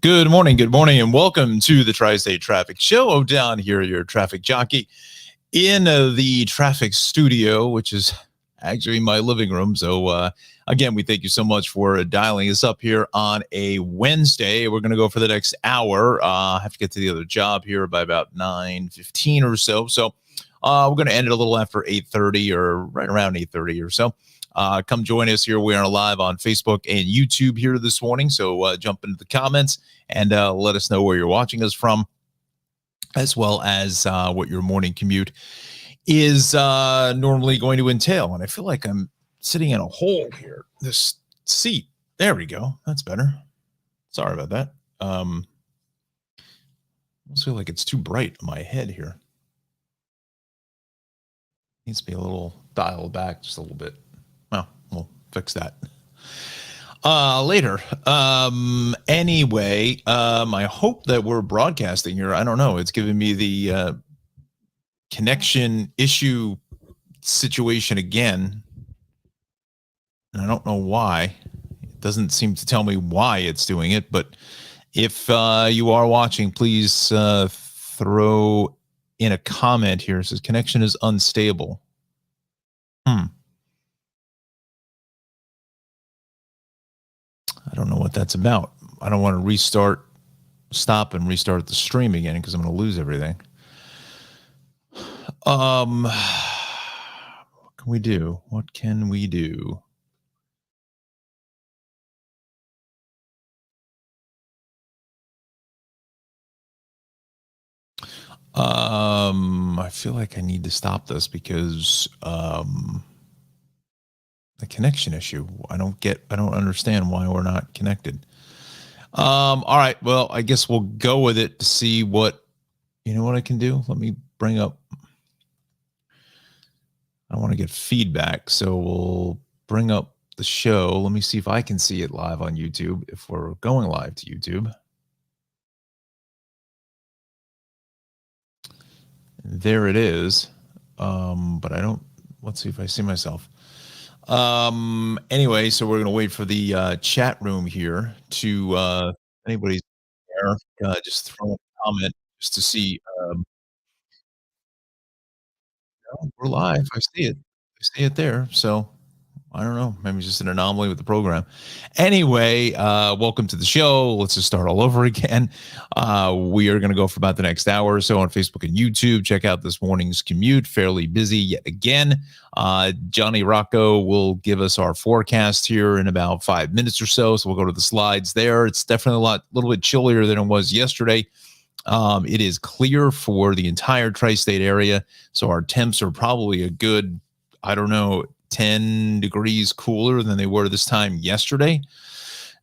Good morning, and welcome to the Tri-State Traffic Show. Down here, your traffic jockey in the traffic studio, which is actually my living room. So, again, we thank you so much for dialing us up here on a Wednesday. We're going to go for the next hour. I have to get to the other job here by about 9:15 or so. So, we're going to end it a little after 8:30 or right around 8:30 or so. Come join us here. We are live on Facebook and YouTube here this morning. So jump into the comments and let us know where you're watching us from, as well as what your morning commute is normally going to entail. And I feel like I'm sitting in a hole here. This seat. There we go. That's better. Sorry about that. I almost feel like it's too bright in my head here. Needs to be a little dialed back just a little bit. Well, we'll fix that later. Anyway, I hope that we're broadcasting here. I don't know. It's giving me the connection issue situation again. And I don't know why. It doesn't seem to tell me why it's doing it. But if you are watching, please throw in a comment here. It says connection is unstable. I don't know what that's about. I don't want to stop and restart the stream again because I'm going to lose everything. What can we do? What can we do? I feel like I need to stop this because the connection issue. I don't understand why we're not connected. All right. Well, I guess we'll go with it to see what I can do. Let me bring up. I want to get feedback, so we'll bring up the show. Let me see if I can see it live on YouTube, if we're going live to YouTube. There it is. But I don't, let's see if I see myself. Anyway, so we're going to wait for the chat room here to anybody's there, just throw a comment just to see. We're live. I see it. I see it there. So I don't know. Maybe it's just an anomaly with the program. Anyway, welcome to the show. Let's just start all over again. We are going to go for about the next hour or so on Facebook and YouTube. Check out this morning's commute. Fairly busy yet again. Jon Rocco will give us our forecast here in about 5 minutes or so. So we'll go to the slides there. It's definitely a little bit chillier than it was yesterday. It is clear for the entire tri-state area. So our temps are probably a good, 10 degrees cooler than they were this time yesterday.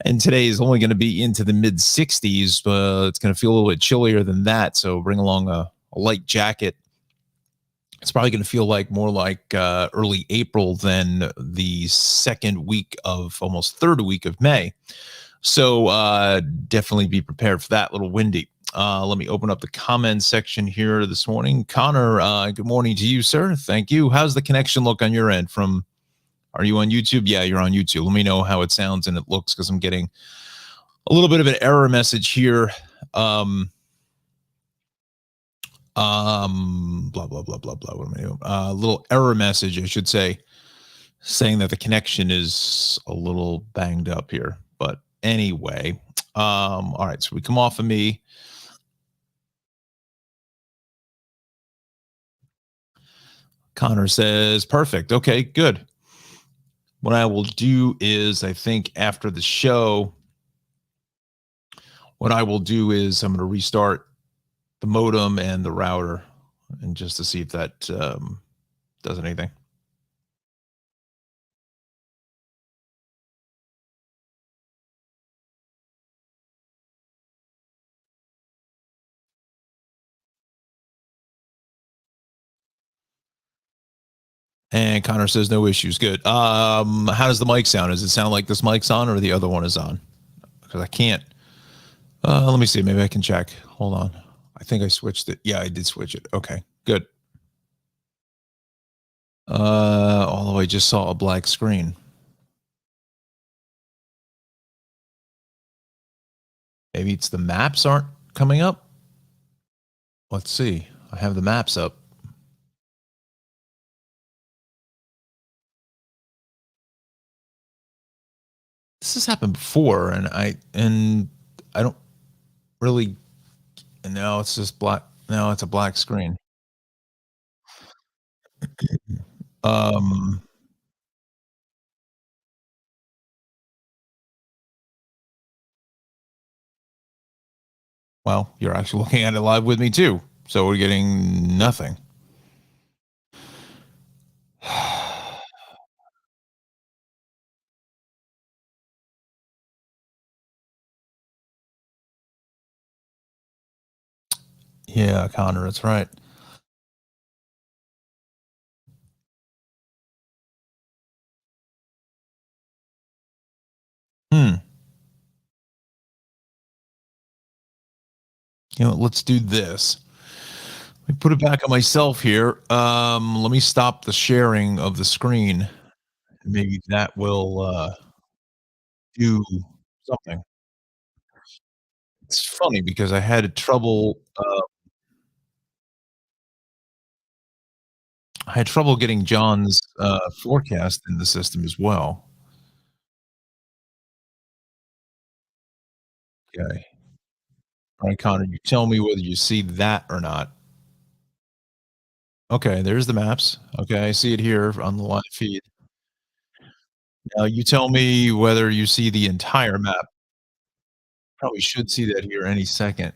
And today is only going to be into the mid 60s, but it's going to feel a little bit chillier than that. So bring along a light jacket. It's probably going to feel more like early April than the almost third week of May. So definitely be prepared for that. A little windy. Let me open up the comments section here this morning. Connor, good morning to you, sir. Thank you. How's the connection look on your end? Are you on YouTube? Yeah, you're on YouTube. Let me know how it sounds and it looks, because I'm getting a little bit of an error message here. Blah, blah, blah, blah, blah. What am I doing? A little error message, I should say, saying that the connection is a little banged up here. But anyway, all right, so we come off of me. Connor says, perfect. Okay, good. What I will do is, I think after the show, I'm going to restart the modem and the router, and just to see if that does anything. And Connor says no issues. Good. How does the mic sound? Does it sound like this mic's on or the other one is on? Because I can't. Let me see. Maybe I can check. Hold on. I think I switched it. Yeah, I did switch it. Okay, good. Although I just saw a black screen. Maybe it's the maps aren't coming up. Let's see. I have the maps up. This has happened before, and I don't really. And now it's just black. Now it's a black screen. Um. Well, you're actually looking at it live with me too, so we're getting nothing. Yeah, Connor, that's right. Hmm. Let's do this. Let me put it back on myself here. Let me stop the sharing of the screen. Maybe that will do something. It's funny because I had trouble getting John's forecast in the system as well. Okay. All right, Connor, you tell me whether you see that or not. Okay, there's the maps. Okay, I see it here on the live feed. Now you tell me whether you see the entire map. Probably should see that here any second.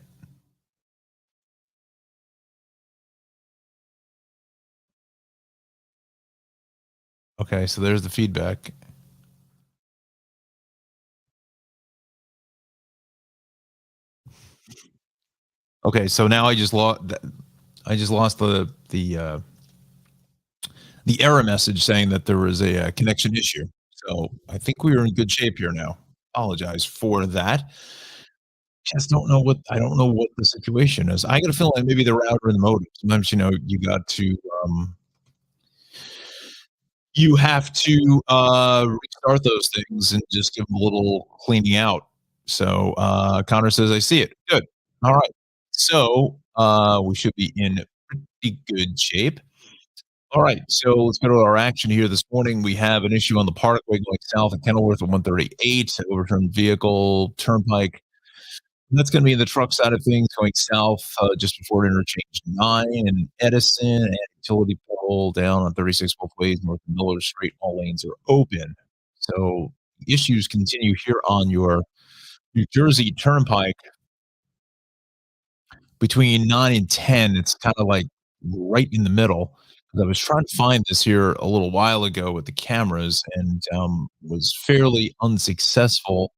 Okay, so there's the feedback. Okay, so now I just lost the error message saying that there was a connection issue. So I think we are in good shape here now. Apologize for that. Just don't know what I don't know what the situation is. I got a feeling maybe the router and the modem. Sometimes you got to you have to restart those things and just give them a little cleaning out. So Connor says I see it. Good. All right. So we should be in pretty good shape. All right, so let's go to our action here this morning. We have an issue on the Parkway going south at Kenilworth at 138, overturned vehicle, turnpike. That's going to be in the truck side of things going south just before interchange 9 and Edison and utility pole down on 36 both ways, north of Miller Street. All lanes are open. So issues continue here on your New Jersey Turnpike between 9 and 10. It's kind of like right in the middle. 'Cause I was trying to find this here a little while ago with the cameras and was fairly unsuccessful.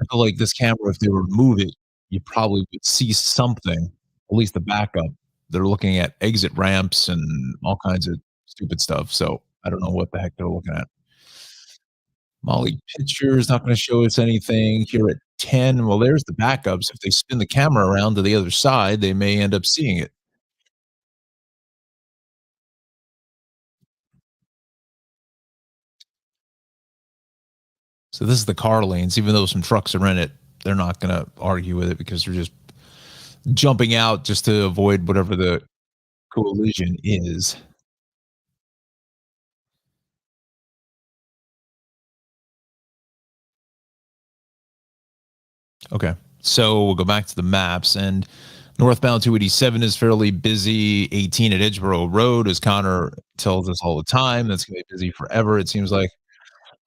I feel like this camera, if they were to move it, you probably would see something, at least the backup. They're looking at exit ramps and all kinds of stupid stuff. So I don't know what the heck they're looking at. Molly picture is not going to show us anything here at 10. Well, there's the backups. If they spin the camera around to the other side, they may end up seeing it. So this is the car lanes. Even though some trucks are in it, they're not going to argue with it because they're just jumping out just to avoid whatever the collision is. Okay. So we'll go back to the maps and northbound 287 is fairly busy. 18 at Edgeboro Road, as Connor tells us all the time, that's going to be busy forever. It seems like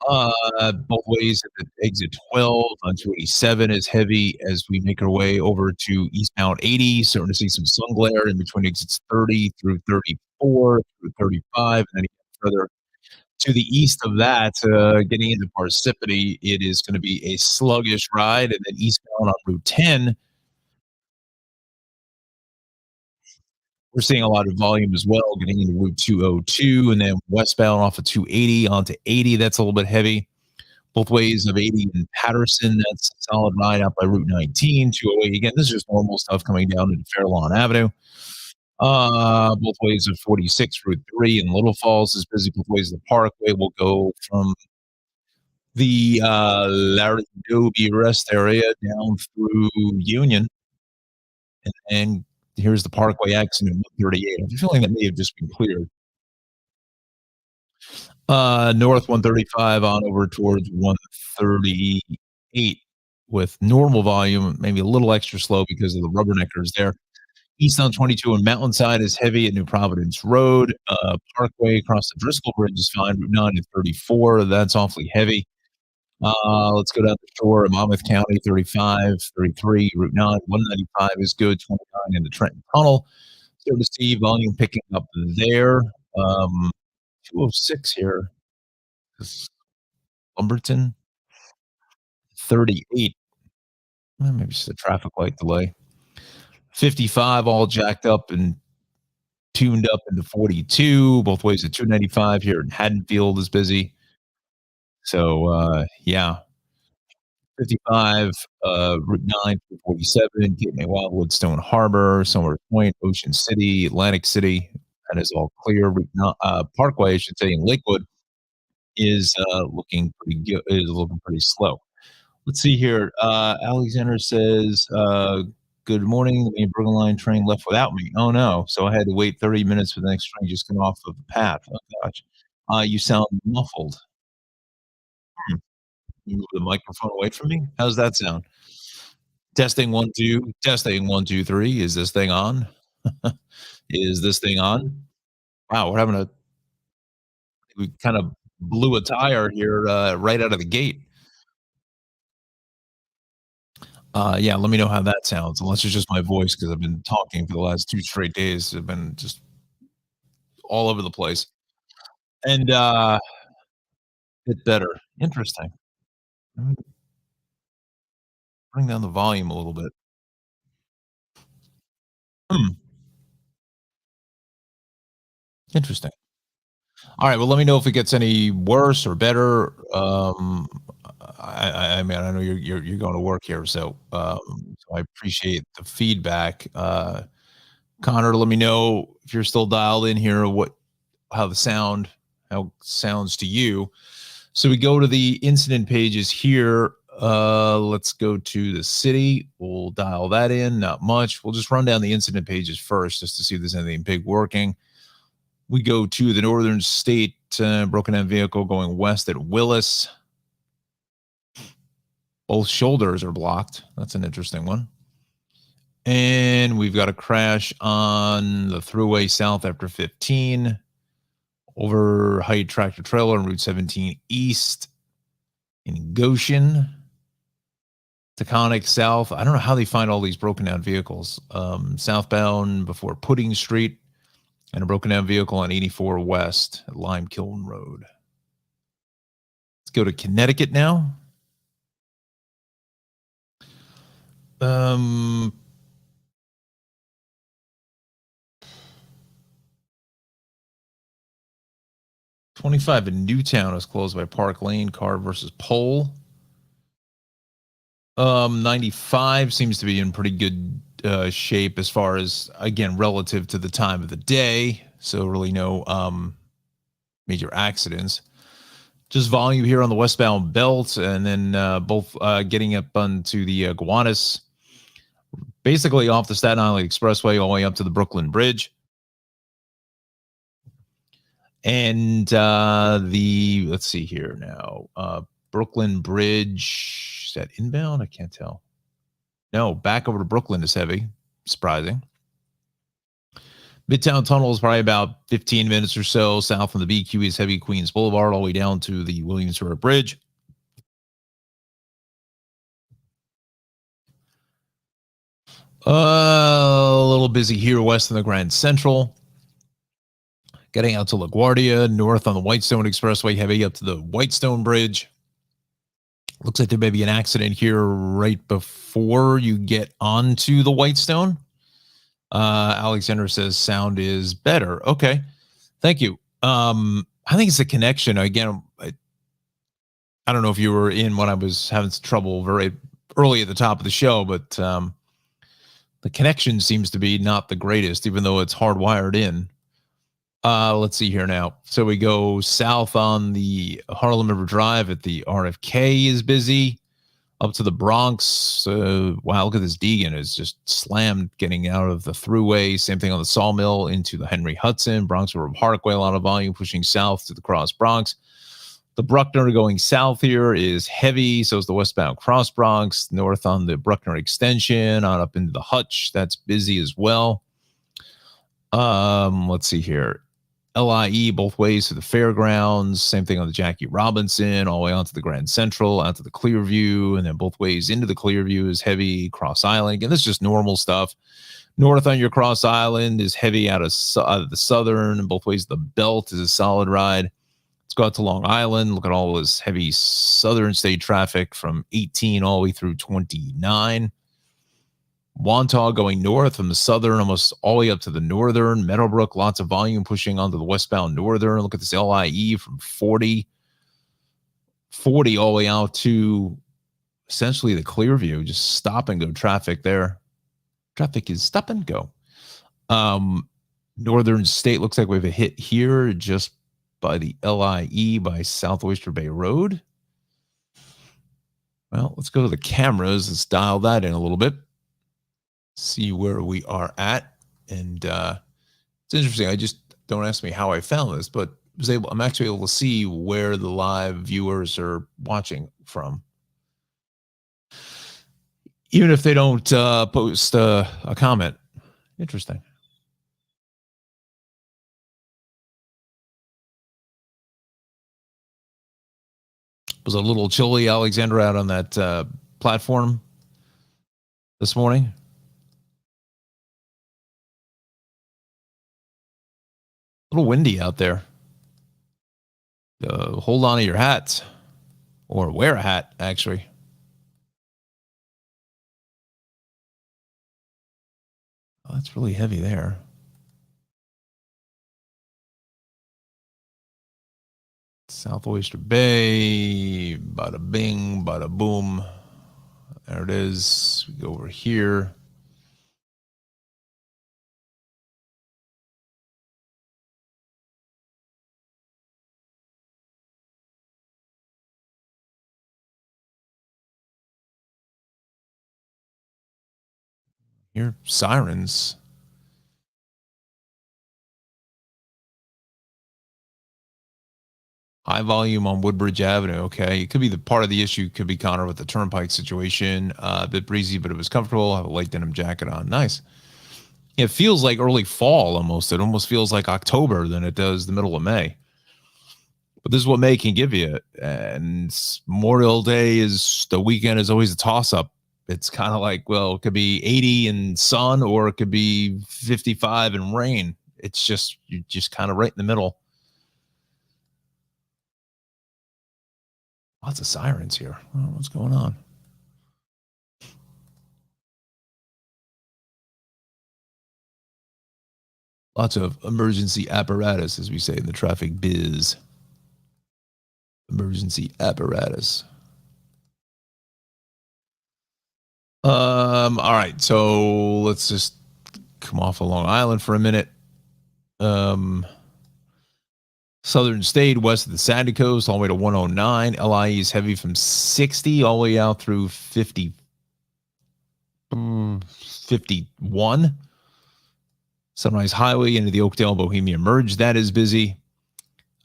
both ways at the exit 12 on 287 is heavy as we make our way over to eastbound 80. Starting to see some sun glare in between exits 30 through 34 through 35, and then further to the east of that, getting into Parsippany, it is going to be a sluggish ride, and then eastbound on Route 10. We're seeing a lot of volume as well, getting into Route 202 and then westbound off of 280 onto 80. That's a little bit heavy. Both ways of 80 in Patterson, that's a solid ride out by Route 19, 208. Again, this is just normal stuff coming down into Fairlawn Avenue. Both ways of 46, Route 3 in Little Falls is busy. Both ways of the Parkway will go from the Larrabee Rest area down through Union, and here's the Parkway exit in 138. I'm feeling that may have just been cleared. North 135 on over towards 138 with normal volume, maybe a little extra slow because of the rubberneckers there. East on 22 and Mountainside is heavy at New Providence Road. Parkway across the Driscoll Bridge is fine. Route 9 and 34, that's awfully heavy. Let's go down the shore of Monmouth County, 35, 33, Route 9, 195 is good, 29 in the Trenton Tunnel. So to see volume picking up there. 206 here is Lumberton, 38. Maybe just a traffic light delay. 55 all jacked up and tuned up into 42. Both ways at 295 here in Haddonfield is busy. So, yeah. 55, Route 9 through 47, Gateway Wildwood, Stone Harbor, Somers Point, Ocean City, Atlantic City. That is all clear. Parkway, I should say, in Lakewood is looking pretty good. Is looking pretty slow. Let's see here. Alexander says, "Good morning. The Brooklyn Line train left without me. Oh no! So I had to wait 30 minutes for the next train just come off of the path. Oh gosh, you sound muffled. Hmm. You move the microphone away from me. How's that sound? Testing 1 2. Testing 1 2 3. Is this thing on? Is this thing on? Wow, we're having a we kind of blew a tire here right out of the gate. Yeah, let me know how that sounds. Unless it's just my voice because I've been talking for the last 2 straight days. I've been just all over the place. And it's better. Interesting. Let me bring down the volume a little bit. Hmm, interesting. All right, well, let me know if it gets any worse or better. I mean, I know you're going to work here, so I appreciate the feedback. Connor, let me know if you're still dialed in here, how how it sounds to you. So we go to the incident pages here. Let's go to the city. We'll dial that in. Not much. We'll just run down the incident pages first just to see if there's anything big working. We go to the northern state, broken down vehicle going west at Willis. Both shoulders are blocked. That's an interesting one. And we've got a crash on the thruway south after 15. Over height tractor trailer on Route 17 east in Goshen. Taconic south. I don't know how they find all these broken down vehicles. Southbound before Pudding Street. And a broken down vehicle on 84 West at Lime Kiln Road. Let's go to Connecticut now. 25 in Newtown is closed by Park Lane, car versus pole. 95 seems to be in pretty good shape as far as, again, relative to the time of the day. So really no major accidents. Just volume here on the westbound belt, and then both getting up onto the Gowanus, basically off the Staten Island Expressway all the way up to the Brooklyn Bridge. And let's see here now. Brooklyn Bridge, is that inbound? I can't tell. No, back over to Brooklyn is heavy. Surprising. Midtown Tunnel is probably about 15 minutes or so south from the BQ is heavy Queens Boulevard all the way down to the Williamsburg Bridge. A little busy here west of the Grand Central. Getting out to LaGuardia, north on the Whitestone Expressway, heavy up to the Whitestone Bridge. Looks like there may be an accident here right before you get onto the Whitestone. Alexander says sound is better. Okay. Thank you. I think it's a connection. Again, I don't know if you were in when I was having some trouble very early at the top of the show, but the connection seems to be not the greatest, even though it's hardwired in. Let's see here now. So we go south on the Harlem River Drive at the RFK is busy. Up to the Bronx. Wow, look at this. Deegan is just slammed getting out of the thruway. Same thing on the Sawmill into the Henry Hudson. Bronx River Parkway, a lot of volume pushing south to the Cross Bronx. The Bruckner going south here is heavy. So is the westbound Cross Bronx. North on the Bruckner extension, on up into the Hutch. That's busy as well. Let's see here. LIE both ways to the fairgrounds. Same thing on the Jackie Robinson, all the way onto the Grand Central, out to the Clearview, and then both ways into the Clearview is heavy. Cross Island, and this is just normal stuff. North on your Cross Island is heavy out of the southern, and both ways the belt is a solid ride. Let's go out to Long Island. Look at all this heavy southern state traffic from 18 all the way through 29. Wantagh going north from the southern, almost all the way up to the northern. Meadowbrook, lots of volume pushing onto the westbound northern. Look at this LIE from 40 all the way out to essentially the Clearview. Just stop and go traffic there. Traffic is stop and go. Northern state looks like we have a hit here just by the LIE by South Oyster Bay Road. Well, let's go to the cameras. Let's dial that in a little bit. See where we are at. And it's interesting. I just don't ask me how I found this, but I'm actually able to see where the live viewers are watching from, even if they don't post a comment. Interesting. It was a little chilly, Alexander, out on that platform this morning. A little windy out there. Hold on to your hats, or wear a hat, actually. Oh, that's really heavy there. South Oyster Bay, bada bing, bada boom. There it is. We go over here. Hear sirens. High volume on Woodbridge Avenue. Okay. It could be the part of the issue, could be Connor with the turnpike situation. A bit breezy, but it was comfortable. I have a light denim jacket on. Nice. It feels like early fall almost. It almost feels like October than it does the middle of May. But this is what May can give you. And Memorial Day is the weekend is always a toss up. It's kind of like, well, it could be 80 and sun, or it could be 55 and rain. It's just, you're just kind of right in the middle. Lots of sirens here. Oh, what's going on? Lots of emergency apparatus, as we say in the traffic biz. Emergency apparatus. All right, so let's just come off of Long Island for a minute. Southern state west of the Sandy Coast, all the way to 109. LIE is heavy from 60 all the way out through 51. Sunrise Highway into the Oakdale Bohemia Merge, that is busy.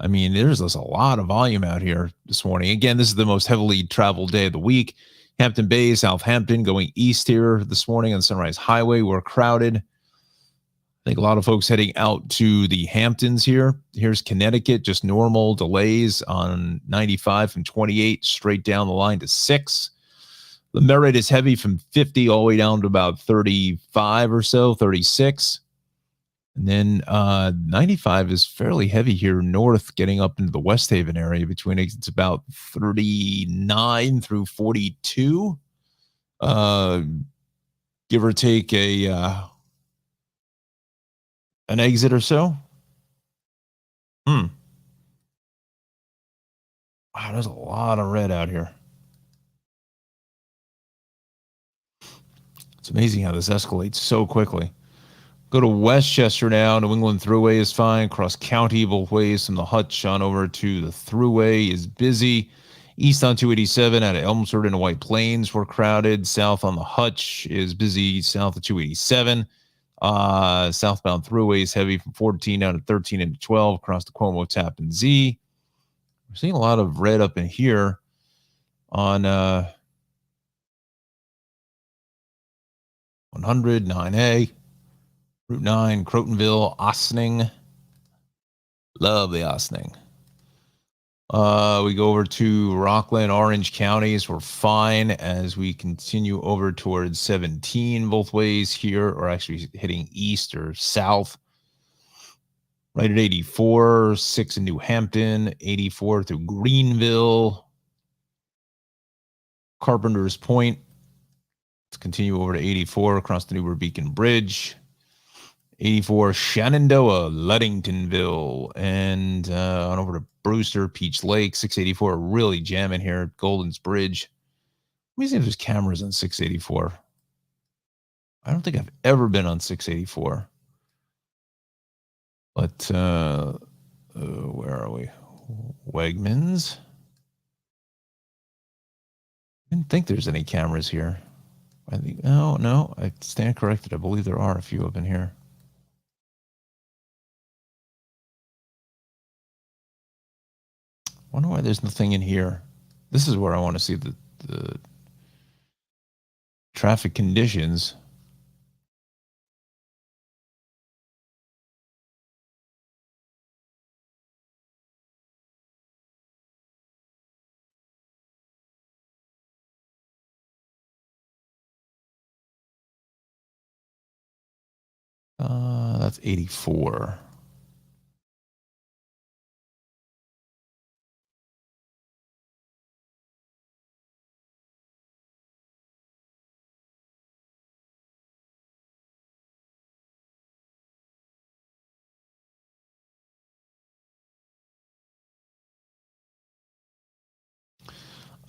I mean, there's a lot of volume out here this morning. Again, this is the most heavily traveled day of the week. Hampton Bay, Southampton going east here this morning on Sunrise Highway. We're crowded. I think a lot of folks heading out to the Hamptons here. Here's Connecticut, just normal delays on 95 from 28 straight down the line to 6. The Merritt is heavy from 50 all the way down to about 35 or so, 36. And then 95 is fairly heavy here north, getting up into the West Haven area between it's about 39 through 42. Give or take a an exit or so. Hmm. Wow, there's a lot of red out here. It's amazing how this escalates so quickly. Go to Westchester now. New England Thruway is fine. Cross county both ways from the Hutch on over to the Thruway is busy. East on 287 out of Elmsford into White Plains we're crowded. South on the Hutch is busy. South of 287. Southbound Thruway is heavy from 14 down to 13 into 12 across the Cuomo Tappan Z. We're seeing a lot of red up in here on 100, 9A, Route 9, Crotonville, Ossining. Love the Ossining. We go over to Rockland, Orange counties. We're fine as we continue over towards 17 both ways here, or actually hitting east or south. Right at 84, 6 in New Hampton, 84 through Greenville, Carpenter's Point. Let's continue over to 84 across the Newburgh Beacon Bridge. 84 Shenandoah, Ludingtonville, and on over to Brewster, Peach Lake. 684 really jamming here at Golden's Bridge. Let me see if there's cameras on 684. I don't think I've ever been on 684. But where are we? Wegmans. I didn't think there's any cameras here. I think no, I stand corrected. I believe there are a few up in here. Wonder why there's nothing in here. This is where I want to see the traffic conditions. That's 84.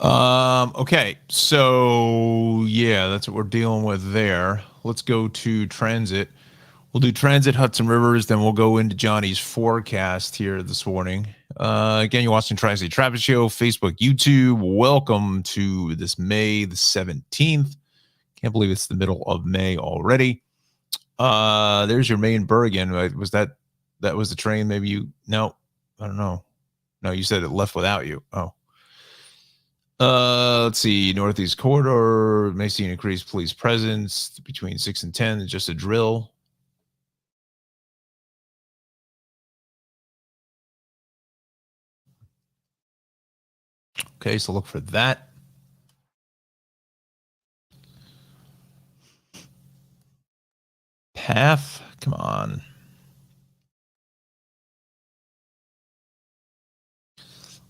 Okay, so yeah, that's what we're dealing with there. Let's go to transit. We'll do transit, Hudson Rivers, then we'll go into Johnny's forecast here this morning. Again, you're watching Tri-State Traffic Show, Facebook, YouTube. Welcome to this May the 17th. Can't believe it's the middle of May already. There's your main Bergen. Was that was the train? Maybe you? No, I don't know. No, you said it left without you. Oh. Let's see. Northeast corridor may see an increased police presence between 6 and 10. Just a drill. Okay, so look for that. Path, come on.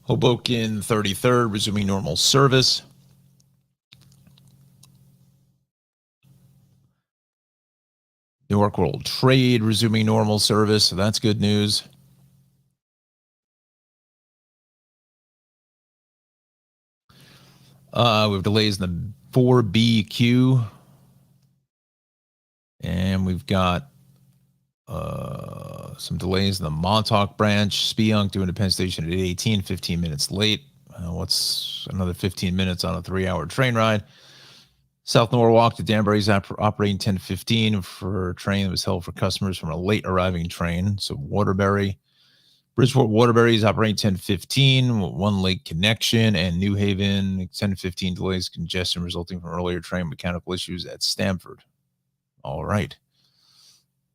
Hoboken 33rd, resuming normal service. Newark World Trade resuming normal service, so that's good news. We have delays in the 4B queue. And we've got some delays in the Montauk branch. Spionk doing to Penn Station at 8:18, 15 minutes late. What's another 15 minutes on a 3-hour train ride? South Norwalk to Danbury's operating 10:15 for a train that was held for customers from a late arriving train. So Waterbury. Bridgeport Waterbury is operating 10:15, one late connection, and New Haven 10:15 delays, congestion resulting from earlier train mechanical issues at Stamford. All right.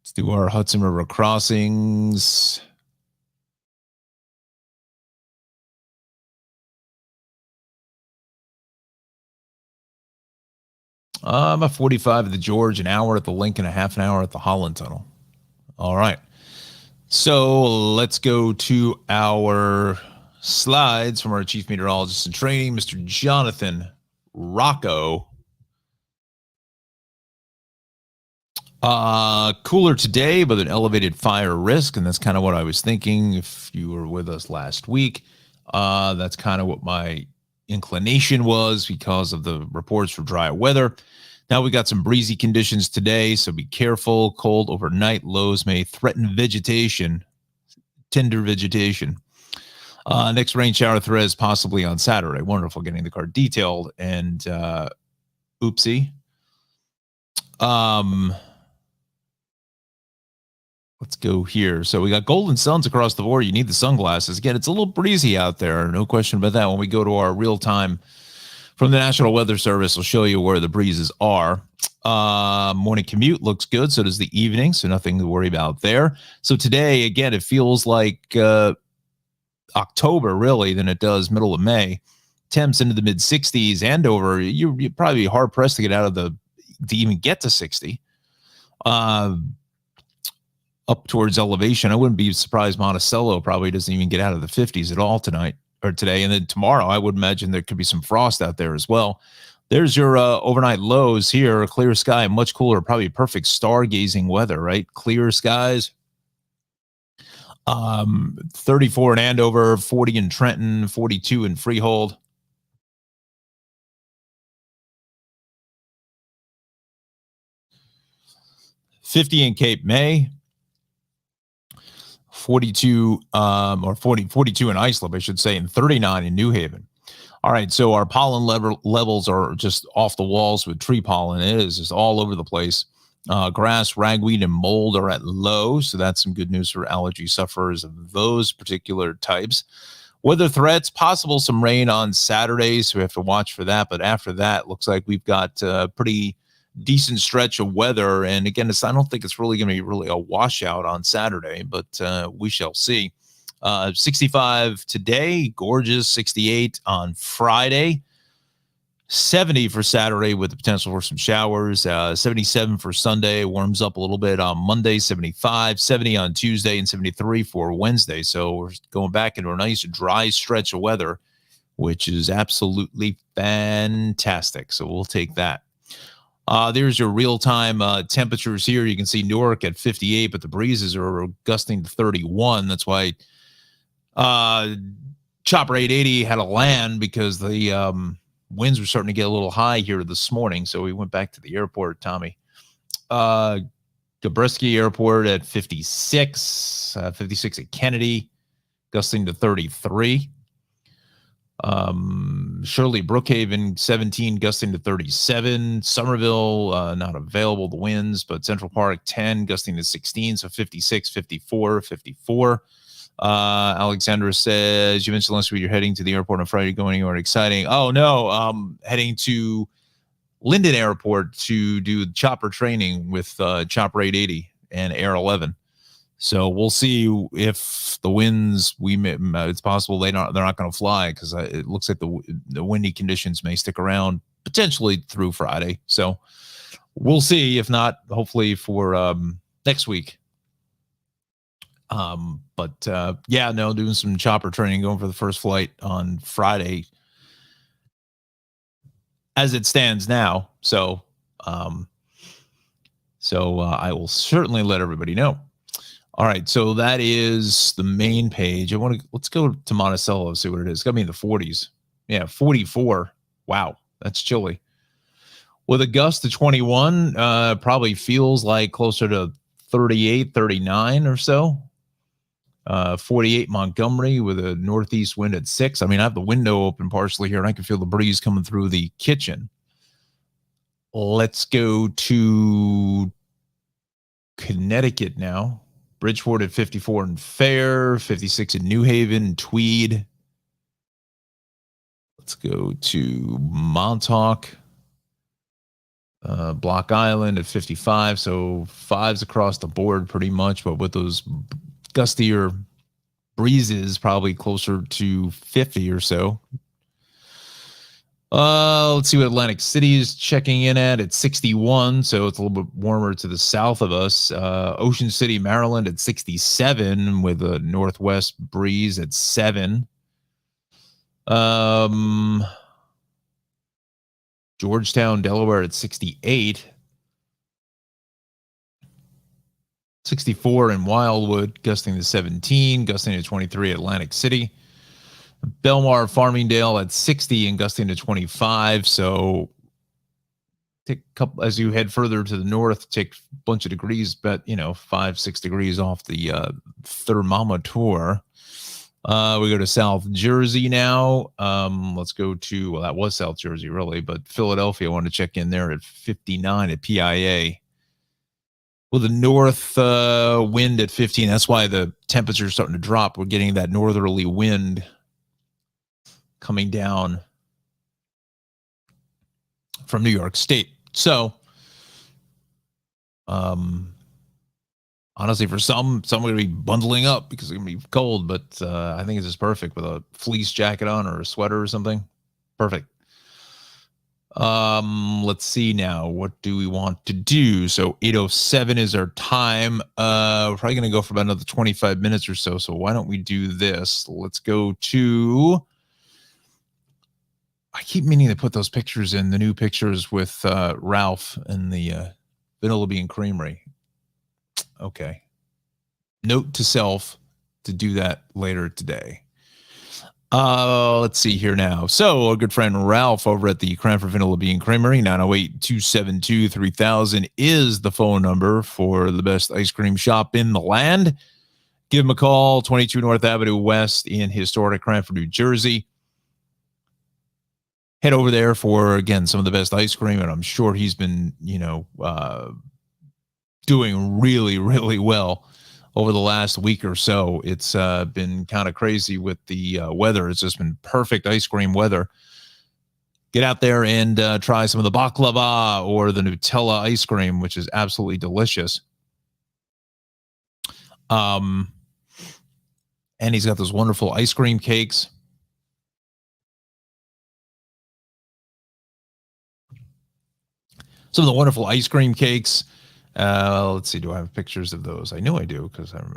Let's do our Hudson River crossings. About 45 at the George, an hour at the Lincoln, a half an hour at the Holland Tunnel. All right. So let's go to our slides from our chief meteorologist in training, Mr. Jonathan Rocco. Cooler today, but an elevated fire risk, and that's kind of what I was thinking. If you were with us last week, that's kind of what my inclination was because of the reports for dry weather. Now we got some breezy conditions today, so be careful. Cold overnight, lows may threaten vegetation, tender vegetation. Next rain shower threat possibly on Saturday. Wonderful getting the card detailed, and oopsie. Um, Let's go here. So we got golden suns across the board. You need the sunglasses. Again, it's a little breezy out there. No question about that. When we go to our real time from the National Weather Service, we'll show you where the breezes are. Morning commute looks good. So does the evening. So nothing to worry about there. So today, again, it feels like October really than it does middle of May. Temps into the mid 60s and over. You're probably hard pressed to get out of to even get to 60. Up towards elevation. I wouldn't be surprised Monticello probably doesn't even get out of the 50s at all tonight or today. And then tomorrow, I would imagine there could be some frost out there as well. There's your overnight lows here. Clear sky, much cooler, probably perfect stargazing weather, right? Clear skies. 34 in Andover, 40 in Trenton, 42 in Freehold. $50 in Cape May, 42 or 42 in Islip, I should say, and 39 in New Haven. All right, so our pollen levels are just off the walls with tree pollen. It is just all over the place. Grass, ragweed, and mold are at low, so that's some good news for allergy sufferers of those particular types. Weather threats, possible some rain on Saturday, so we have to watch for that. But after that, looks like we've got pretty decent stretch of weather. And again, I don't think it's really going to be really a washout on Saturday, but we shall see. 65 today, gorgeous. 68 on Friday. 70 for Saturday with the potential for some showers. 77 for Sunday, warms up a little bit on Monday. 75, 70 on Tuesday, and 73 for Wednesday. So we're going back into a nice dry stretch of weather, which is absolutely fantastic. So we'll take that. There's your real-time temperatures here. You can see Newark at 58, but the breezes are gusting to 31. That's why Chopper 880 had to land because the winds were starting to get a little high here this morning. So we went back to the airport, Tommy. Gabreski Airport at 56, 56 at Kennedy, gusting to 33. Shirley Brookhaven 17, gusting to 37. Somerville not available, the winds, but Central Park 10, gusting to 16, so 56, 54, 54. Alexandra says, you mentioned last week you're heading to the airport on Friday, going anywhere exciting. Oh no, heading to Linden Airport to do chopper training with Chopper 880 and Air 11. So we'll see if the winds it's possible they're not going to fly because it looks like the windy conditions may stick around potentially through Friday. So we'll see. If not, hopefully for next week. Doing some chopper training, going for the first flight on Friday as it stands now. So I will certainly let everybody know. All right, so that is the main page. Let's go to Monticello, see what it is. It's got to be in the 40s. Yeah, 44. Wow, that's chilly. With a gust to 21, probably feels like closer to 38, 39 or so. 48 Montgomery with a northeast wind at 6. I mean, I have the window open partially here, and I can feel the breeze coming through the kitchen. Let's go to Connecticut now. Bridgeport at 54 in Fair, 56 in New Haven, Tweed. Let's go to Montauk. Block Island at 55, so fives across the board pretty much, but with those gustier breezes, probably closer to 50 or so. Let's see what Atlantic City is checking in at 61, so it's a little bit warmer to the south of us. Ocean City, Maryland at 67 with a northwest breeze at 7. Georgetown, Delaware at 68. 64 in Wildwood, gusting to 17, gusting to 23 Atlantic City. Belmar, Farmingdale at 60 and gusting to 25. So take a couple as you head further to the north, take a bunch of degrees, but 5-6 degrees off the thermometer. We go to South Jersey now. Let's go to, well, that was South Jersey, really, but Philadelphia, I wanted to check in there at 59 at PIA. With a north wind at 15. That's why the temperature is starting to drop. We're getting that northerly wind coming down from New York State. So, honestly, for some are going to be bundling up because it's going to be cold, but I think it's just perfect with a fleece jacket on or a sweater or something. Perfect. Let's see now. What do we want to do? So 8:07 is our time. We're probably going to go for about another 25 minutes or so. So why don't we do this? Let's go to, I keep meaning to put those pictures in, the new pictures with Ralph and the Vanilla Bean Creamery. Okay. Note to self to do that later today. Let's see here now. So our good friend Ralph over at the Cranford Vanilla Bean Creamery, 908-272-3000 is the phone number for the best ice cream shop in the land. Give him a call, 22 North Avenue West in historic Cranford, New Jersey. Head over there for, again, some of the best ice cream, and I'm sure he's been, doing really, really well over the last week or so. It's been kind of crazy with the weather. It's just been perfect ice cream weather. Get out there and try some of the baklava or the Nutella ice cream, which is absolutely delicious. And he's got those wonderful ice cream cakes. Some of the wonderful ice cream cakes. Let's see. Do I have pictures of those? I know I do because I'm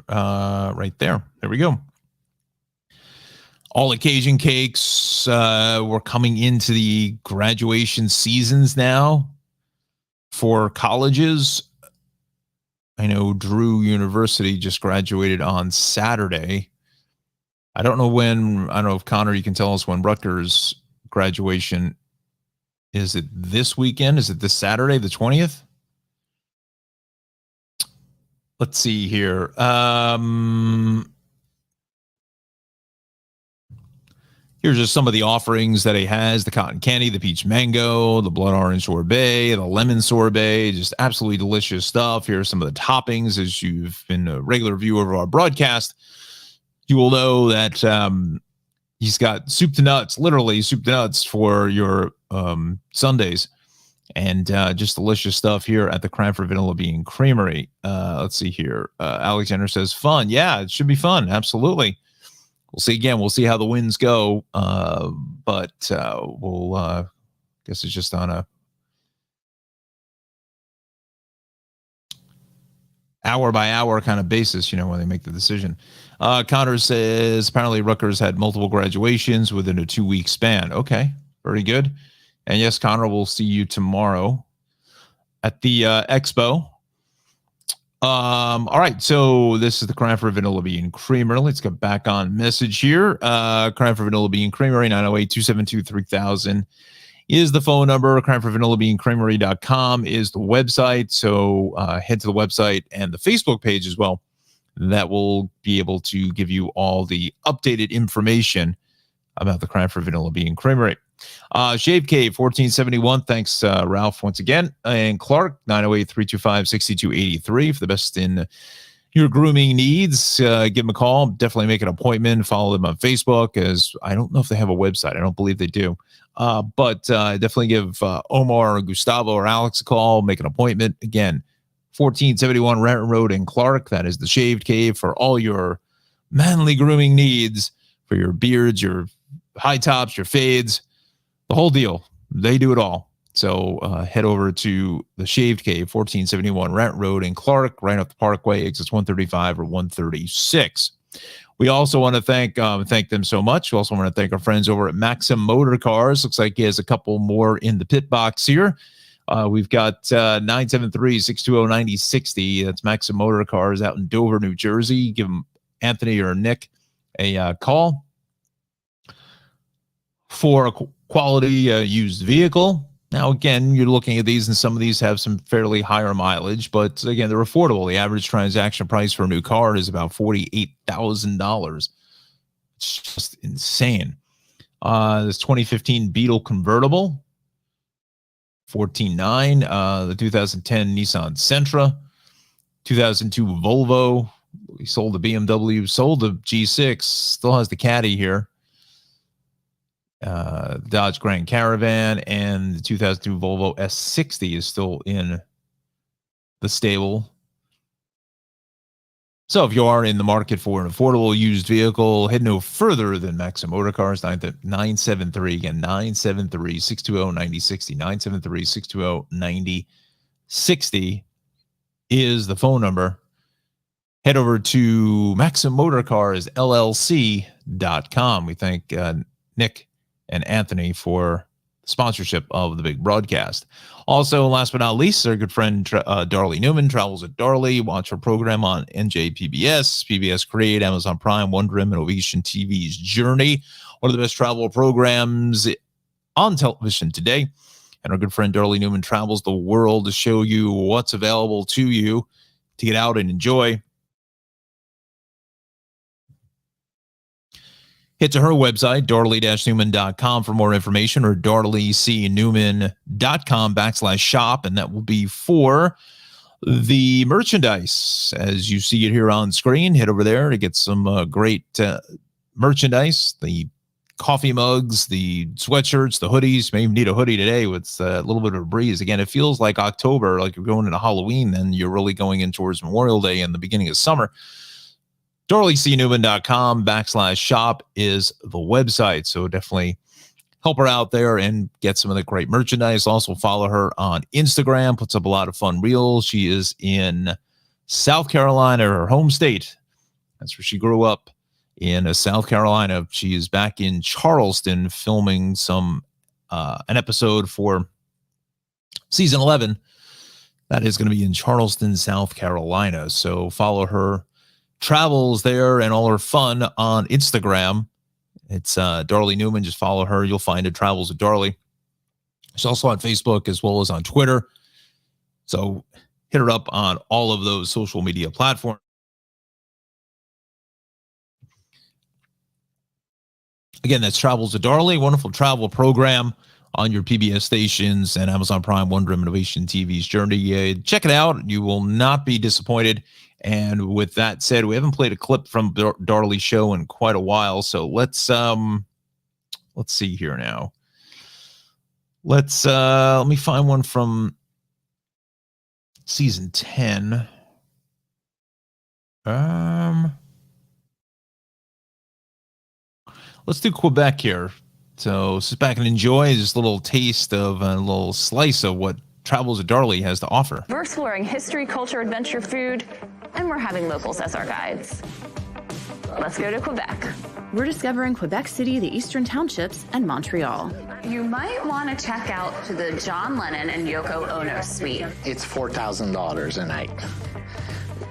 right there. There we go. All occasion cakes. We're coming into the graduation seasons now for colleges. I know Drew University just graduated on Saturday. I don't know when. I don't know if Connor, you can tell us when Rutgers graduation. Is it this weekend? Is it this Saturday, the 20th? Let's see here. Here's just some of the offerings that he has: the cotton candy, the peach mango, the blood orange sorbet, the lemon sorbet, just absolutely delicious stuff. Here are some of the toppings. As you've been a regular viewer of our broadcast, you will know that he's got soup to nuts, literally soup to nuts for your Sundays. And just delicious stuff here at the Cranford Vanilla Bean Creamery. Let's see here. Alexander says, fun. Yeah, it should be fun. Absolutely. We'll see again. We'll see how the winds go. But we'll guess it's just on a hour by hour kind of basis, when they make the decision. Connor says, apparently Rutgers had multiple graduations within a 2-week span. Okay, very good. And yes, Connor, we'll see you tomorrow at the expo. All right, so this is the Cranford Vanilla Bean Creamery. Let's get back on message here. Cranford Vanilla Bean Creamery, 908-272-3000 is the phone number. CranfordVanillaBeanCreamery.com is the website. So head to the website and the Facebook page as well. That will be able to give you all the updated information about the Cranford Vanilla Bean Creamery. Shave Cave 1471. Thanks, Ralph, once again. And Clark 908-325-6283 for the best in your grooming needs. Give them a call. Definitely make an appointment. Follow them on Facebook, as I don't know if they have a website. I don't believe they do. But definitely give Omar or Gustavo or Alex a call. Make an appointment. Again, 1471 Renton Road in Clark. That is the Shaved Cave for all your manly grooming needs, for your beards, your high tops, your fades, the whole deal. They do it all. So head over to the Shaved Cave, 1471 Renton Road in Clark, right off the Parkway, exits 135 or 136. We also want to thank them so much. We also want to thank our friends over at Maxim Motor Cars. Looks like he has a couple more in the pit box here. We've got 973-620-9060. That's Maxim Motor Cars out in Dover, New Jersey. Give them Anthony or Nick a call for a quality used vehicle. Now, again, you're looking at these, and some of these have some fairly higher mileage, but again, they're affordable. The average transaction price for a new car is about $48,000. It's just insane. This 2015 Beetle convertible, $14,900. The 2010 Nissan Sentra, 2002 Volvo. We sold the BMW, sold the G6, still has the Caddy here. Dodge Grand Caravan and the 2002 Volvo S60 is still in the stable. So if you are in the market for an affordable used vehicle, head no further than Maxim Motor Cars. 973, again, 973-620-9060. 973-620-9060 is the phone number. Head over to Maxim Motor Cars LLC.com. We thank Nick and Anthony for sponsorship of the big broadcast. Also, last but not least, our good friend Darley Newman, Travels with Darley. Watch her program on NJPBS, PBS Create, Amazon Prime, Wondrim, and Ovation TV's Journey. One of the best travel programs on television today. And our good friend Darley Newman travels the world to show you what's available to you to get out and enjoy. Head to her website, darley-newman.com for more information, or darleycnewman.com/shop, and that will be for the merchandise. As you see it here on screen, head over there to get some great merchandise, the coffee mugs, the sweatshirts, the hoodies. Maybe need a hoodie today with a little bit of a breeze. Again, it feels like October, like you're going into Halloween, then you're really going in towards Memorial Day and the beginning of summer. darleycnewman.com/shop is the website. So definitely help her out there and get some of the great merchandise. Also follow her on Instagram, puts up a lot of fun reels. She is in South Carolina, her home state. That's where she grew up, in South Carolina. She is back in Charleston filming an episode for season 11. That is going to be in Charleston, South Carolina. So follow her travels there and all her fun on Instagram. It's Darley Newman. Just follow her. You'll find it. Travels with Darley. She's also on Facebook as well as on Twitter. So hit her up on all of those social media platforms. Again, that's Travels with Darley, wonderful travel program on your PBS stations and Amazon Prime, Wondrim, Innovation TV's Journey. Check it out. You will not be disappointed. And with that said, we haven't played a clip from Darley's show in quite a while, so let's see here now. Let me find one from season 10. Let's do Quebec here. So sit back and enjoy this little taste of a little slice of what Travels with Darley has to offer. We're exploring history, culture, adventure, food, and we're having locals as our guides. Let's go to Quebec. We're discovering Quebec City, the Eastern Townships, and Montreal. You might want to check out to the John Lennon and Yoko Ono suite. It's $4,000 a night.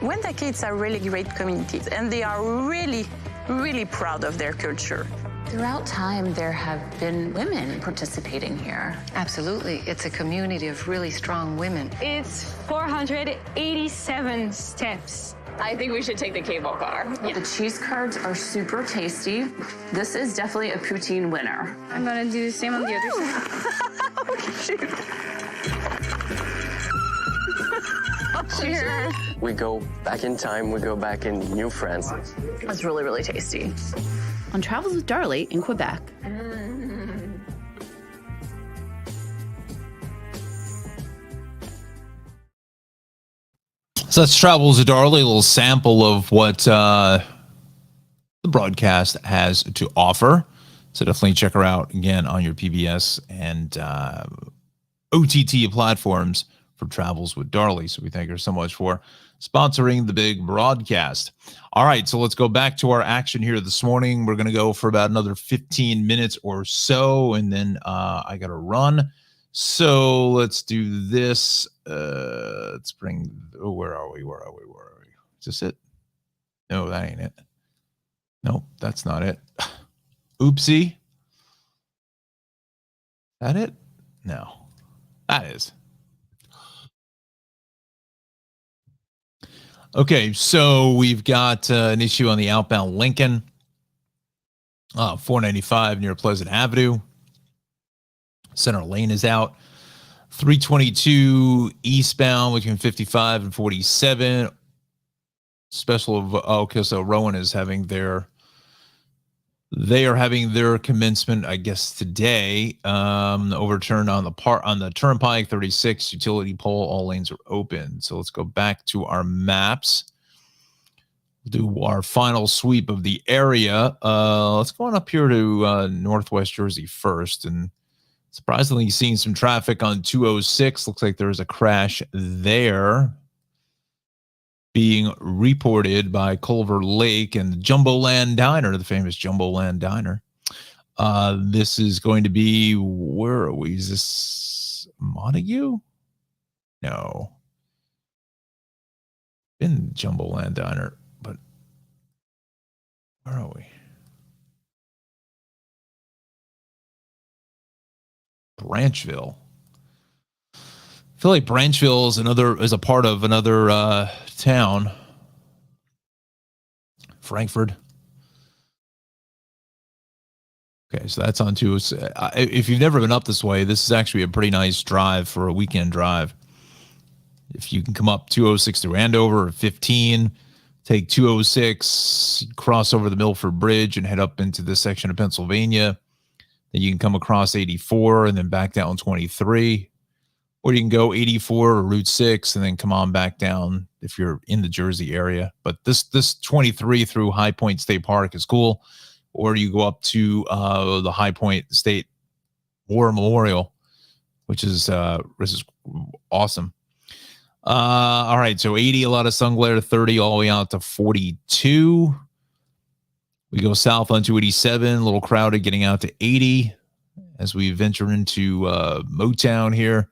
Wendakids are really great communities, and they are really, really proud of their culture. Throughout time, there have been women participating here. Absolutely. It's a community of really strong women. It's 487 steps. I think we should take the cable car. Yeah. The cheese curds are super tasty. This is definitely a poutine winner. I'm gonna do the same on the other side. Cheers. We go back in time, we go back in New France. It's really, really tasty. On Travels with Darley in Quebec. So that's Travels with Darley, a little sample of what the broadcast has to offer. So definitely check her out again on your PBS and OTT platforms for Travels with Darley. So we thank her so much for sponsoring the big broadcast. All right, so let's go back to our action here this morning. We're going to go for about another 15 minutes or so, and then I got to run. So let's do this. Let's bring. Oh, where are we? Where are we? Where are we? Is this it? No, that ain't it. Nope, that's not it. Oopsie. That it? No, that is. Okay, so we've got an issue on the outbound Lincoln, 495 near Pleasant Avenue. Center lane is out. 322 eastbound between 55 and 47. Special of okay, so Rowan is having their commencement, I guess, today. Overturned on the turnpike, 36 utility pole, all lanes are open. So let's go back to our maps. We'll do our final sweep of the area. Let's go on up here to Northwest Jersey first, and surprisingly seeing some traffic on 206. Looks like there's a crash there being reported by Culver Lake and the Jumboland Diner, the famous Jumboland Diner. This is going to be, where are we? Is this Montague? No. In Jumboland Diner, but where are we? Branchville. I feel like Branchville is a part of another town. Frankfurt. Okay, so that's on two. If you've never been up this way, this is actually a pretty nice drive for a weekend drive. If you can come up 206 through Andover or 15, take 206, cross over the Milford Bridge and head up into this section of Pennsylvania. Then you can come across 84 and then back down 23. Or you can go 84 or Route 6 and then come on back down if you're in the Jersey area. But this 23 through High Point State Park is cool. Or you go up to the High Point State War Memorial, which is awesome. All right, so 80, a lot of sun glare, 30 all the way out to 42. We go south on 287, a little crowded, getting out to 80 as we venture into Motown here.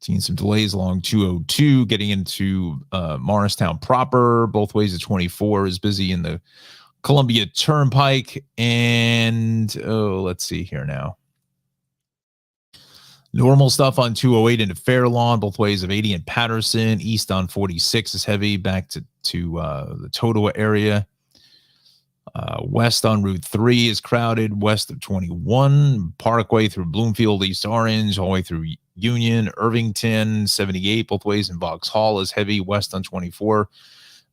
Seeing some delays along 202, getting into Morristown proper. Both ways of 24 is busy in the Columbia Turnpike. And, let's see here now. Normal stuff on 208 into Fairlawn, both ways of 80 and Patterson. East on 46 is heavy, back to the Totowa area. West on Route 3 is crowded, west of 21. Parkway through Bloomfield, East Orange, all the way through Union, Irvington, 78, both ways in Vauxhall is heavy, west on 24.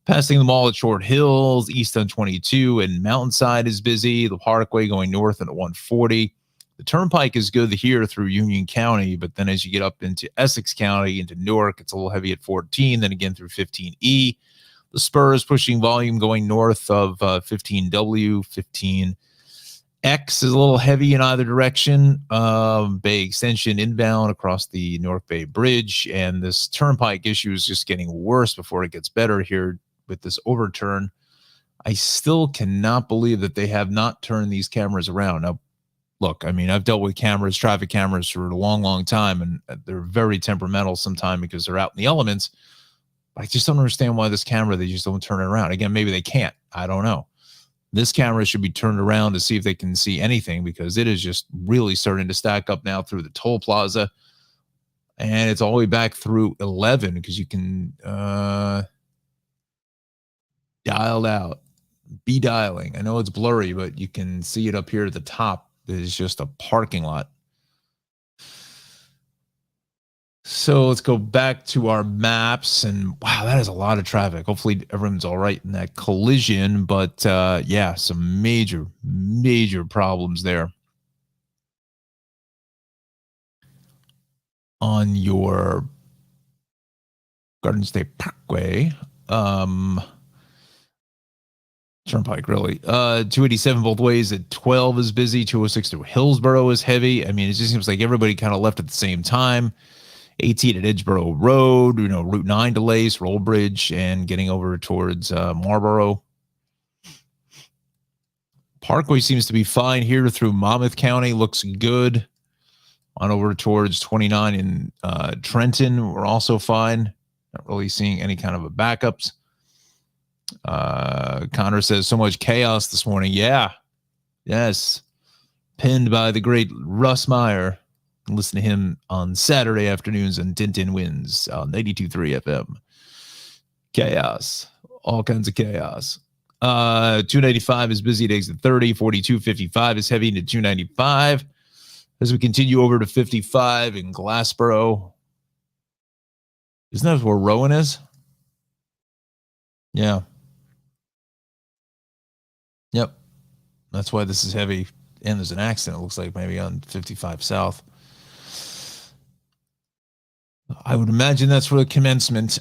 Passing the mall at Short Hills, east on 22, and Mountainside is busy. The Parkway going north at 140. The Turnpike is good here through Union County, but then as you get up into Essex County, into Newark, it's a little heavy at 14, then again through 15E. The Spur is pushing volume going north of 15W, 15X is a little heavy in either direction. Bay Extension inbound across the North Bay Bridge, and this Turnpike issue is just getting worse before it gets better here with this overturn. I still cannot believe that they have not turned these cameras around. Now, look, I mean, I've dealt with cameras, traffic cameras for a long, long time, and they're very temperamental sometimes because they're out in the elements. I just don't understand why this camera, they just don't turn it around. Again, maybe they can't. I don't know. This camera should be turned around to see if they can see anything, because it is just really starting to stack up now through the toll plaza. And it's all the way back through 11 because you can dialed out, be dialing. I know it's blurry, but you can see it up here at the top. It is just a parking lot. So let's go back to our maps, and wow, that is a lot of traffic. Hopefully everyone's all right in that collision, but yeah, some major problems there on your Garden State Parkway. Turnpike, really. 287 both ways at 12 is busy. 206 to Hillsborough is heavy. I mean, it just seems like everybody kind of left at the same time. 18 at Edgeboro Road, Route 9 delays, Roll Bridge, and getting over towards Marlboro. Parkway seems to be fine here through Monmouth County. Looks good. On over towards 29 in Trenton, we're also fine. Not really seeing any kind of a backups. Connor says so much chaos this morning. Yeah. Yes. Pinned by the great Russ Meyer. Listen to him on Saturday afternoons on Tintin Wins on 92.3 FM. Chaos. All kinds of chaos. 295 is busy at exit 30. 42.55 is heavy into 295. As we continue over to 55 in Glassboro. Isn't that where Rowan is? Yeah. Yep. That's why this is heavy. And there's an accident, it looks like, maybe on 55 South. I would imagine that's for the commencement.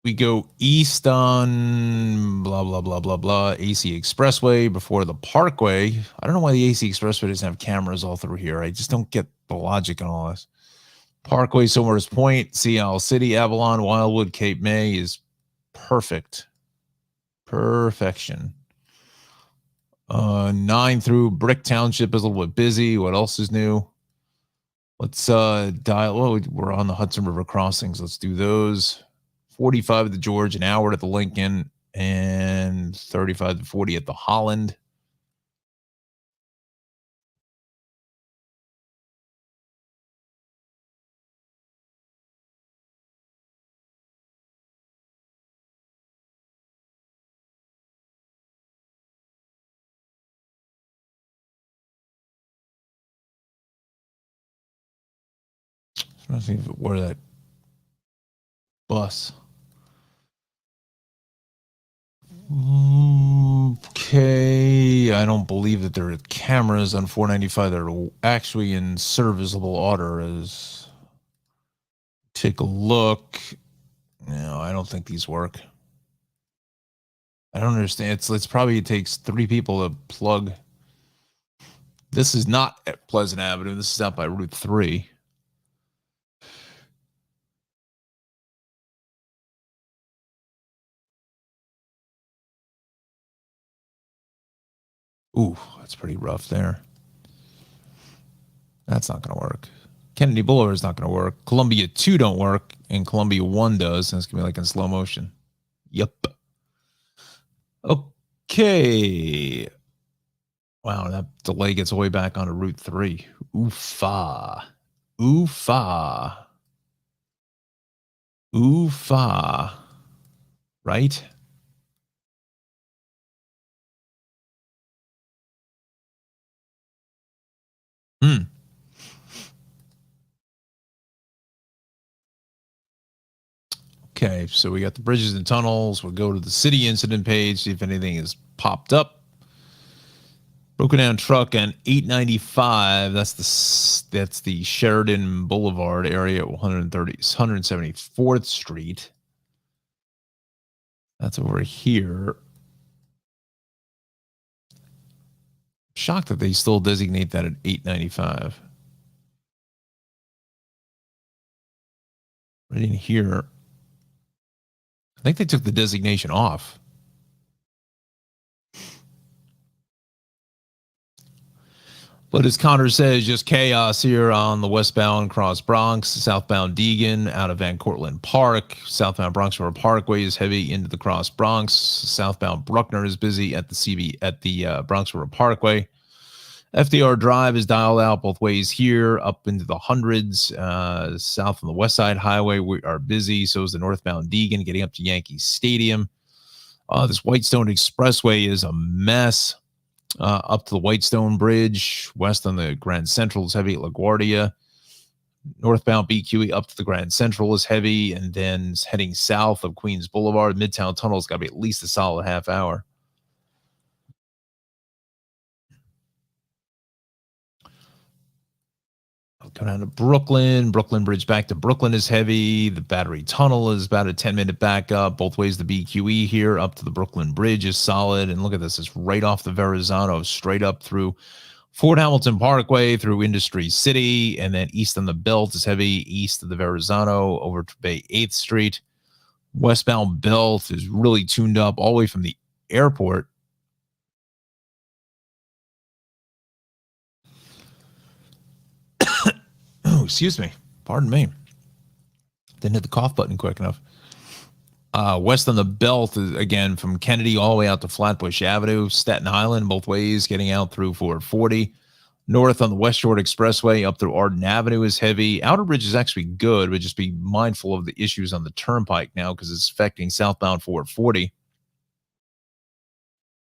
We go east on blah, blah, blah, blah, blah, AC Expressway before the Parkway. I don't know why the AC Expressway doesn't have cameras all through here. I just don't get the logic in all this. Parkway, Somers Point, Seattle City, Avalon, Wildwood, Cape May is perfect. Perfection. 9 through Brick Township is a little bit busy. What else is new? Let's dial. Oh, we're on the Hudson River crossings. Let's do those. 45 at the George, an hour at the Lincoln, and 35 to 40 at the Holland. I'm trying to think where that bus. Okay, I don't believe that there are cameras on 495 that are actually in serviceable order. As take a look. No, I don't think these work. I don't understand. It's probably, it takes 3 people to plug. This is not at Pleasant Avenue. This is out by Route 3. Ooh, that's pretty rough there. That's not going to work. Kennedy Boulevard is not going to work. Columbia 2 don't work, and Columbia 1 does. And it's going to be like in slow motion. Yep. Okay. Wow, that delay gets way back onto Route 3. Oofa. Oofa. Oofa. Right? Okay, so we got the bridges and tunnels. We'll go to the city incident page, see if anything has popped up. Broken down truck on 895. That's the Sheridan Boulevard area at 174th Street. That's over here. Shocked that they still designate that at 895. Right in here. I think they took the designation off. But as Connor says, just chaos here on the westbound Cross Bronx, southbound Deegan out of Van Cortlandt Park. Southbound Bronx River Parkway is heavy into the Cross Bronx. Southbound Bruckner is busy at the Bronx River Parkway. FDR Drive is dialed out both ways here, up into the hundreds. South on the West Side Highway, we are busy. So is the northbound Deegan getting up to Yankee Stadium. This Whitestone Expressway is a mess. Up to the Whitestone Bridge, west on the Grand Central is heavy at LaGuardia. Northbound BQE up to the Grand Central is heavy, and then heading south of Queens Boulevard, Midtown Tunnel has got to be at least a solid half hour. I'll come down to Brooklyn. Brooklyn Bridge back to Brooklyn is heavy. The Battery Tunnel is about a 10-minute backup. Both ways, the BQE here up to the Brooklyn Bridge is solid. And look at this. It's right off the Verrazano, straight up through Fort Hamilton Parkway, through Industry City, and then east on the Belt is heavy, east of the Verrazano, over to Bay 8th Street. Westbound Belt is really tuned up all the way from the airport. excuse me. Pardon me. Didn't hit the cough button quick enough. West on the belt, again, from Kennedy all the way out to Flatbush Avenue, Staten Island, both ways, getting out through 440. North on the West Shore Expressway up through Arden Avenue is heavy. Outer Bridge is actually good, but just be mindful of the issues on the Turnpike now because it's affecting southbound 440.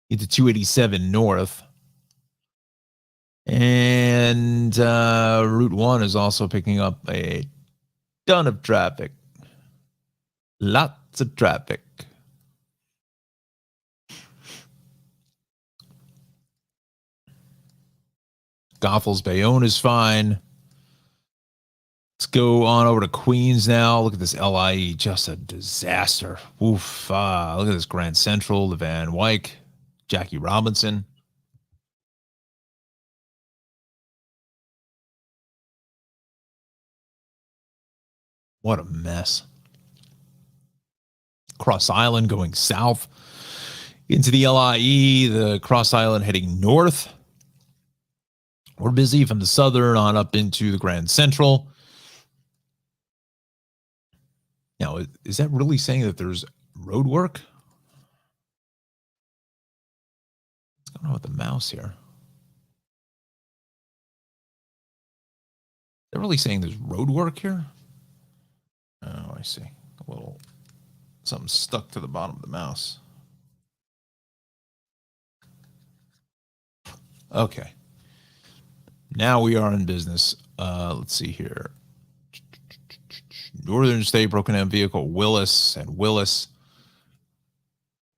Into 287 North. And Route 1 is also picking up a ton of traffic. Lots of traffic. Goethals Bayonne is fine. Let's go on over to Queens now. Look at this LIE, just a disaster. Oof. Look at this Grand Central, the Van Wyck, Jackie Robinson. What a mess. Cross Island going south into the LIE, the Cross Island heading north. We're busy from the southern on up into the Grand Central. Now, is that really saying that there's road work? What's going on with the mouse here? They're really saying there's road work here? Oh, I see. A little something stuck to the bottom of the mouse. Okay. Now we are in business. Let's see here. Northern State broken down vehicle, Willis and Willis.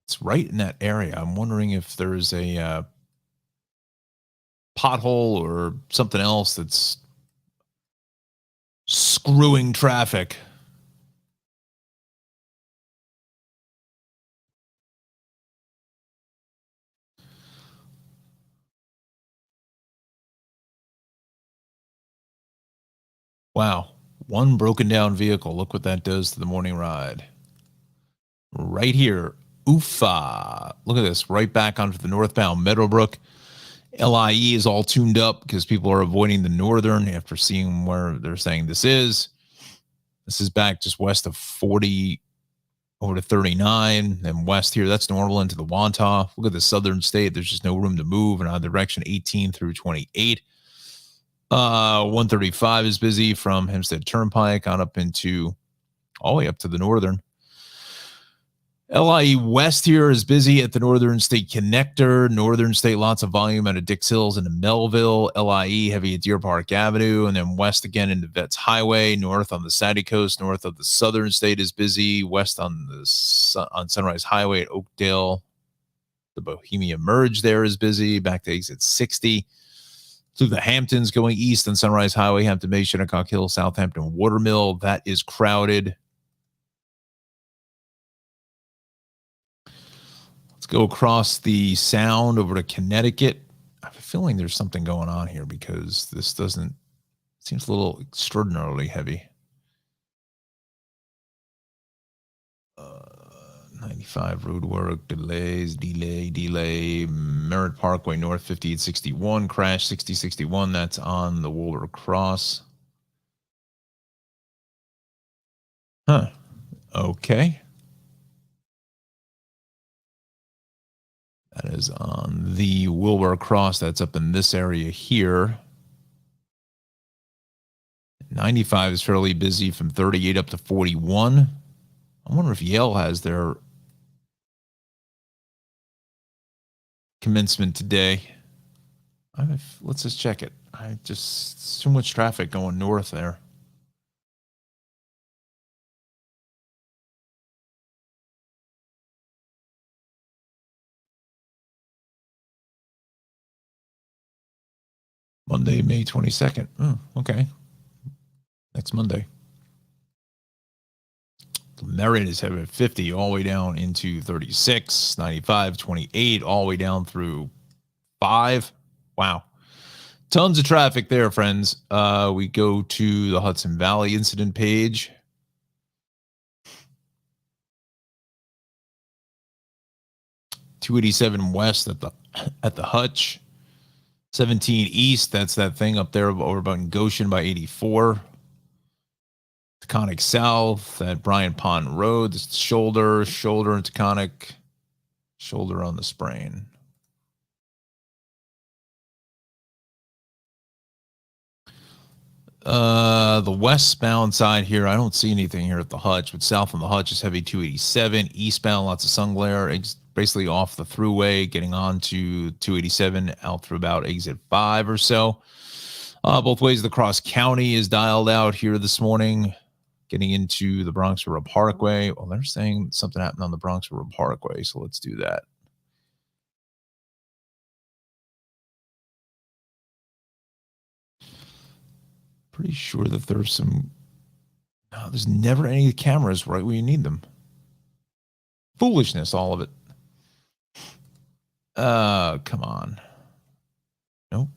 It's right in that area. I'm wondering if there's a pothole or something else that's screwing traffic. Wow. One broken down vehicle. Look what that does to the morning ride. Right here. Oofa. Look at this. Right back onto the northbound Meadowbrook. LIE is all tuned up because people are avoiding the northern after seeing where they're saying this is. This is back just west of 40 over to 39 and west here. That's normal into the Wantagh. Look at the southern state. There's just no room to move in either direction, 18 through 28. 135 is busy from Hempstead Turnpike on up into all the way up to the northern. LIE West here is busy at the Northern State Connector. Northern State, lots of volume out of Dix Hills into Melville. LIE heavy at Deer Park Avenue. And then west again into Vets Highway. North on the Saudi Coast. North of the Southern State is busy. West on Sunrise Highway at Oakdale. The Bohemia Merge there is busy. Back to exit 60. Through the Hamptons going east on Sunrise Highway. Hampton Bay, Shinnecock Hill, Southampton Watermill. That is crowded. Go across the Sound over to Connecticut. I have a feeling there's something going on here because this doesn't seems a little extraordinarily heavy. 95 road work, delay. Merritt Parkway North 5861 crash 6061. That's on the Woolwer Cross. Huh. Okay. That is on the Wilbur Cross. That's up in this area here. 95 is fairly busy from 38 up to 41. I wonder if Yale has their commencement today. Let's just check it. Too much traffic going north there. Monday, May 22nd. Okay. Next Monday. Merritt is headed at 50 all the way down into 36, 95, 28, all the way down through 5. Wow. Tons of traffic there, friends. We go to the Hudson Valley incident page. .287 west at the Hutch. 17 East, that's that thing up there over by Goshen by 84. Taconic South at Bryant Pond Road. This shoulder and Taconic. Shoulder on the sprain. The westbound side here, I don't see anything here at the Hutch, but south on the Hutch is heavy 287. Eastbound, lots of sun glare. It's basically off the thruway, getting on to 287 out through about exit 5 or so. Both ways, the cross county is dialed out here this morning, getting into the Bronx River Parkway. Well, they're saying something happened on the Bronx River Parkway, so let's do that. Pretty sure that there's some. No, there's never any cameras right where you need them. Foolishness, all of it. Come on. Nope.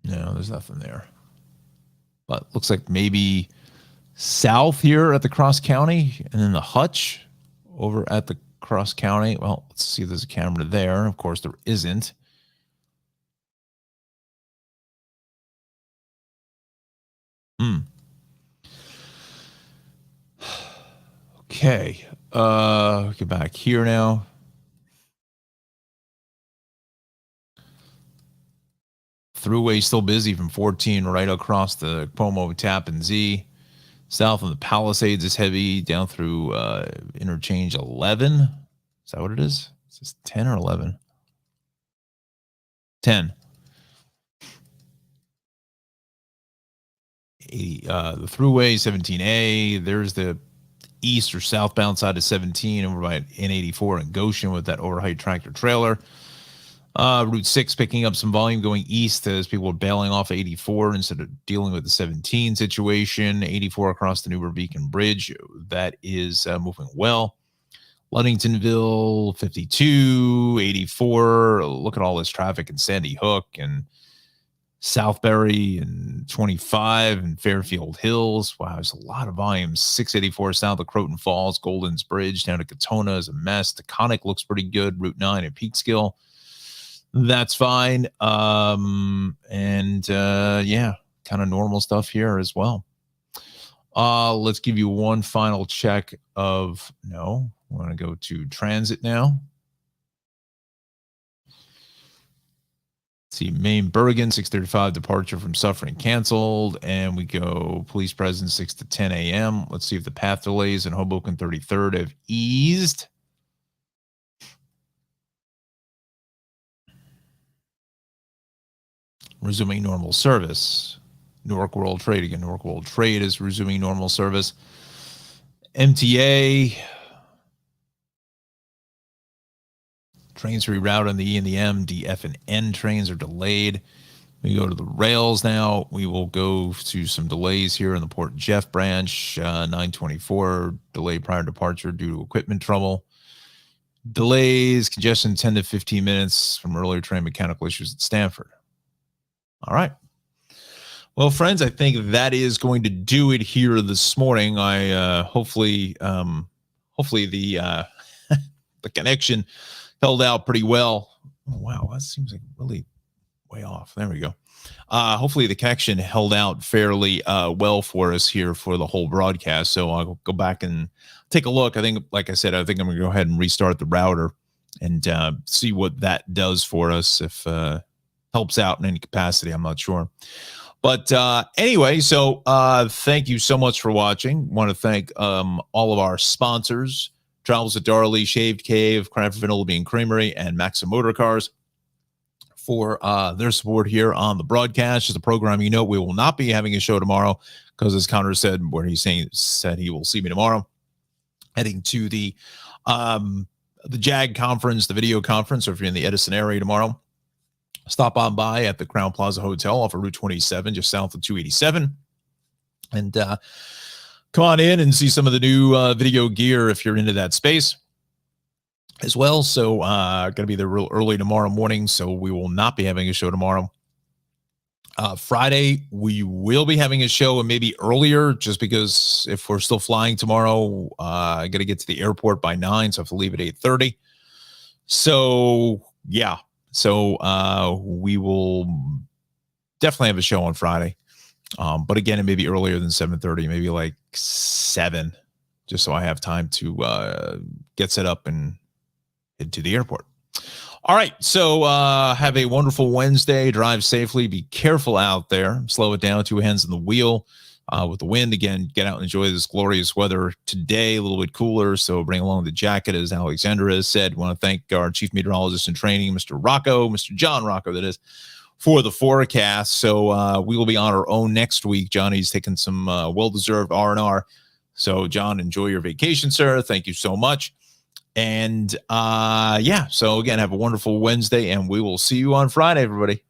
No, there's nothing there. But looks like maybe south here at the Cross County, and then the Hutch over at the Cross County. Well, let's see if there's a camera there. Of course, there isn't. Okay. Get back here now. Thruway still busy from 14 right across the Cuomo, Tappan Zee. South of the Palisades is heavy down through interchange 11. Is that what it is? Is this 10 or 11? 10. The thruway 17A. There's the east or southbound side of 17 over by N84 and Goshen with that overheight tractor trailer. Route 6 picking up some volume going east as people are bailing off 84 instead of dealing with the 17 situation. 84 across the Newburgh Beacon Bridge, that is moving well. Ludingtonville 52, 84. Look at all this traffic in Sandy Hook and Southbury and 25 and Fairfield Hills. Wow, there's a lot of volume. 684 south of Croton Falls, Golden's Bridge down to Katona is a mess. Taconic looks pretty good. Route 9 at Peekskill. That's fine. Yeah, kind of normal stuff here as well. Let's give you one final check of, no, we're going to go to transit now. See, Maine Bergen 6:35 departure from Suffering canceled, and we go police presence 6 to 10 a.m. Let's see if the path delays in Hoboken 33rd have eased. Resuming normal service. Newark World Trade again. Newark World Trade is resuming normal service. MTA. Trains reroute on the E and the M. D, F, and N trains are delayed. We go to the rails now. We will go to some delays here in the Port Jeff branch. 924 delayed prior departure due to equipment trouble. Delays, congestion 10 to 15 minutes from earlier train mechanical issues at Stanford. All right. Well, friends, I think that is going to do it here this morning. I hopefully the the connection held out pretty well. Oh, wow, that seems like really way off. There we go. Hopefully the connection held out fairly well for us here for the whole broadcast. So I'll go back and take a look. I think, like I said, I think I'm going to go ahead and restart the router and see what that does for us. If helps out in any capacity, I'm not sure. But anyway, so thank you so much for watching. Want to thank all of our sponsors, Travels at Darley, Shaved Cave, Craft Vanilla Bean Creamery, and Maxim Motor Cars for their support here on the broadcast. Just a program, you know, we will not be having a show tomorrow because, as Connor said, where he said he will see me tomorrow, heading to the JAG conference, the video conference. So if you're in the Edison area tomorrow, stop on by at the Crown Plaza Hotel off of Route 27, just south of 287. And come on in and see some of the new video gear if you're into that space as well. So going to be there real early tomorrow morning, so we will not be having a show tomorrow. Friday, we will be having a show and maybe earlier just because if we're still flying tomorrow, I got to get to the airport by 9, so I have to leave at 8:30. So, yeah. So we will definitely have a show on Friday. But again, it may be earlier than 7:30, maybe like 7, just so I have time to get set up and head to the airport. All right. So have a wonderful Wednesday. Drive safely. Be careful out there. Slow it down. 2 hands on the wheel with the wind. Again, get out and enjoy this glorious weather today. A little bit cooler. So bring along the jacket, as Alexandra has said. Want to thank our chief meteorologist in training, Mr. Rocco, Mr. Jon Rocco, that is, for the forecast. So we will be on our own next week. Johnny's taking some well-deserved R&R. So, John, enjoy your vacation, sir. Thank you so much. And yeah, so again, have a wonderful Wednesday, and we will see you on Friday, everybody.